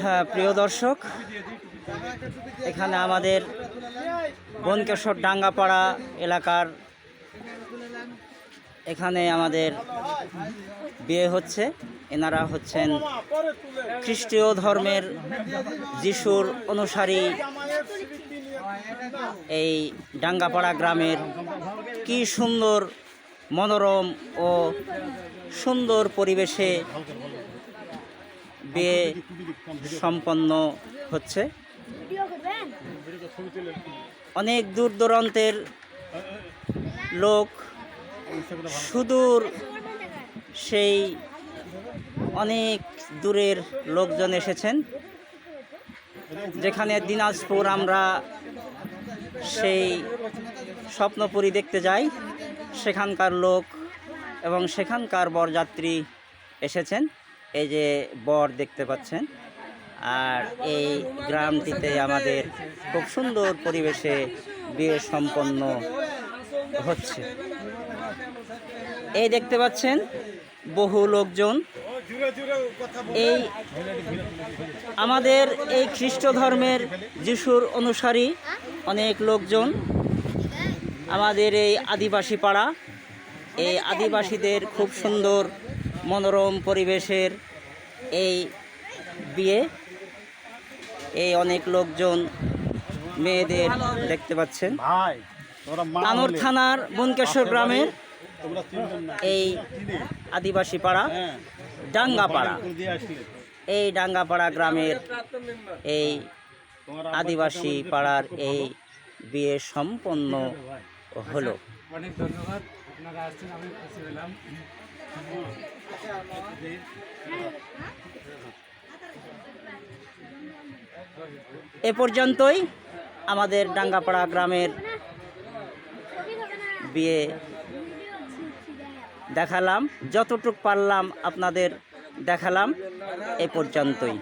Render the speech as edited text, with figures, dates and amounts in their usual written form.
হ্যাঁ, প্রিয় দর্শক, এখানে আমাদের বনকেশ্বর ডাঙ্গাপাড়া এলাকার এখানে আমাদের বিয়ে হচ্ছে। এনারা হচ্ছেন খ্রিস্টীয় ধর্মের যিশুর অনুসারী। এই ডাঙ্গাপাড়া গ্রামের কি সুন্দর মনোরম ও সুন্দর পরিবেশে বিয়ে সম্পন্ন হচ্ছে। অনেক দূর দূরান্তের লোক, সুদূর সেই অনেক দূরের লোকজন এসেছেন। যেখানে দিনাজপুর আমরা সেই স্বপ্নপুরী দেখতে যাই, সেখানকার লোক এবং সেখানকার বরযাত্রী এসেছেন। এই যে বর দেখতে পাচ্ছেন। আর এই গ্রামটিতে আমাদের খুব সুন্দর পরিবেশে বিয়ে সম্পন্ন হচ্ছে। এই দেখতে পাচ্ছেন বহু লোকজন। এই আমাদের এই খ্রিস্ট ধর্মের যিশুর অনুসারী অনেক লোকজন আমাদের এই আদিবাসী পাড়া, এই আদিবাসীদের খুব সুন্দর মনোরম পরিবেশের এই বিয়ে। এই অনেক লোকজন মেয়েদের দেখতে পাচ্ছেন। তানোর থানার বনকেশ্বর গ্রামের এই আদিবাসী পাড়া ডাঙ্গাপাড়া, এই ডাঙ্গাপাড়া গ্রামের এই আদিবাসী পাড়ার এই বিয়ে সম্পন্ন হলো। অনেক ধন্যবাদ, আপনারা আসছেন, আমি খুশি হলাম। এ পর্যন্তই আমাদের ডাঙ্গাপাড়া গ্রামের বিয়ে দেখালাম, যতটুকু পারলাম আপনাদের দেখালাম। এ পর্যন্তই।